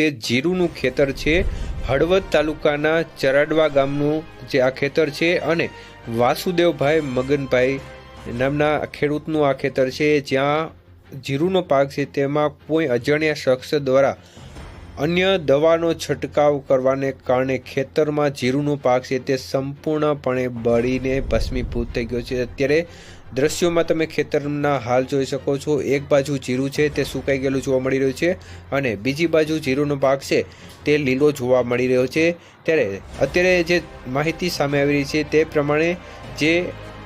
તે જીરુનું ખેતર છે। હળવદ તાલુકાના ચરાડવા ગામનું જે આ ખેતર છે અને વાસુદેવભાઈ મગનભાઈ નામના ખેડૂતનું આ ખેતર છે, જ્યાં જીરુનો પાક છે તેમાં કોઈ અજાણ્યા શખ્સ દ્વારા અન્ય દવાનો છંટકાવ કરવાને કારણે ખેતરમાં જીરુનો પાક છે તે સંપૂર્ણપણે બળીને ભસ્મીભૂત થઈ ગયો છે। અત્યારે દ્રશ્યોમાં તમે ખેતરના હાલ જોઈ શકો છો। એક બાજુ જીરું છે તે સુકાઈ ગયેલું જોવા મળી રહ્યું છે અને બીજી બાજુ જીરુનો પાક છે તે લીલો જોવા મળી રહ્યો છે। ત્યારે અત્યારે જે માહિતી સામે આવી રહી છે તે પ્રમાણે જે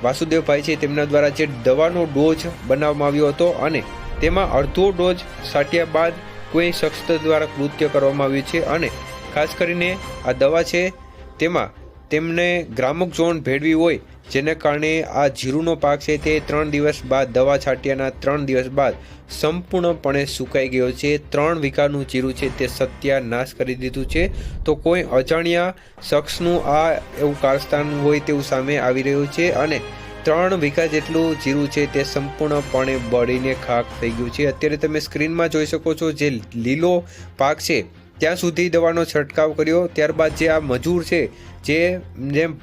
વાસુદેવભાઈ છે તેમના દ્વારા જે દવાનો ડોઝ બનાવવામાં આવ્યો હતો અને તેમાં અડધો ડોઝ છાંટ્યા બાદ કોઈ શખ્સ દ્વારા કૃત્ય કરવામાં આવ્યું છે અને ખાસ કરીને આ દવા છે તેમાં તેમને ગ્રામોક્ઝોન ભેળવી હોય, જેને કારણે આ જીરુનો પાક છે તે 3 દિવસ બાદ દવા છાંટ્યાના 3 દિવસ બાદ સંપૂર્ણપણે સુકાઈ ગયો છે। 3 વીઘાનું જીરું છે તે સત્યાનાશ કરી દીધું છે। તો કોઈ અજાણ્યા શખ્સનું આ એવું કારસ્તાન હોય તેવું સામે આવી રહ્યું છે અને 3 વીઘા જેટલું જીરું છે તે સંપૂર્ણપણે બળીને ખાખ થઈ ગયું છે। અત્યારે તમે સ્ક્રીનમાં જોઈ શકો છો જે લીલો પાક છે ત્યાં સુધી દવાનો છંટકાવ કર્યો, ત્યારબાદ જે આ મજૂર છે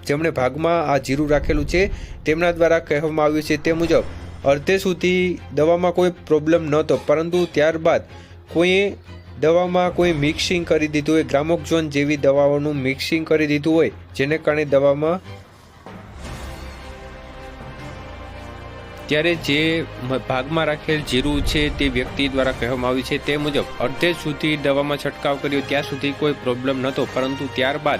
જેમણે ભાગમાં આ જીરું રાખેલું છે તેમના દ્વારા કહેવામાં આવ્યું છે તે મુજબ અડધે સુધી દવામાં કોઈ પ્રોબ્લેમ નહોતો, પરંતુ ત્યારબાદ કોઈએ દવામાં કોઈ મિક્સિંગ કરી દીધું હોય, ગ્રામોક્ઝોન જેવી દવાઓનું મિક્સિંગ કરી દીધું હોય, જેને કારણે દવામાં ત્યારે જે ભાગમાં રાખેલ જીરું છે તે વ્યક્તિ દ્વારા કહેવામાં આવ્યું છે તે મુજબ અડધે સુધી દવામાં છંટકાવ કર્યો ત્યાં સુધી કોઈ પ્રોબ્લેમ નહોતો, પરંતુ ત્યારબાદ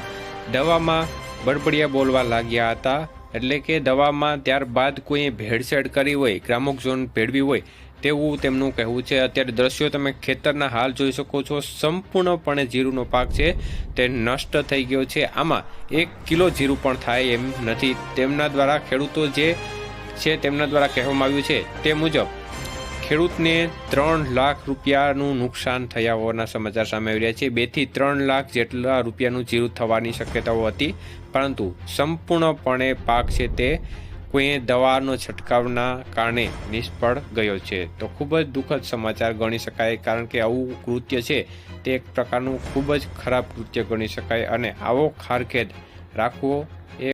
દવામાં બળબડિયા બોલવા લાગ્યા હતા। એટલે કે દવામાં ત્યારબાદ કોઈએ ભેળસેળ કરી હોય, ગ્રામોક્ઝોન ભેળવી હોય તેવું તેમનું કહેવું છે। અત્યારે દ્રશ્યો તમે ખેતરના હાલ જોઈ શકો છો। સંપૂર્ણપણે જીરુનો પાક છે તે નષ્ટ થઈ ગયો છે। આમાં 1 કિલો જીરું પણ થાય એમ નથી। તેમના દ્વારા ખેડૂતો જે છે તેમના દ્વારા કહેવામાં આવ્યું છે તે મુજબ ખેડૂતને 3 લાખ રૂપિયાનું નુકસાન થયા હોવાના સમાચાર સામે આવી રહ્યા છે। 2 થી 3 લાખ જેટલા રૂપિયાનું જીરું થવાની શક્યતાઓ હતી, પરંતુ સંપૂર્ણપણે પાક છે તે કોઈએ દવાનો છંટકાવના કારણે નિષ્ફળ ગયો છે। તો ખૂબ જ દુઃખદ સમાચાર ગણી શકાય, કારણ કે આવું કૃત્ય છે તે એક પ્રકારનું ખૂબ જ ખરાબ કૃત્ય ગણી શકાય અને આવો ખારખેદ રાખવો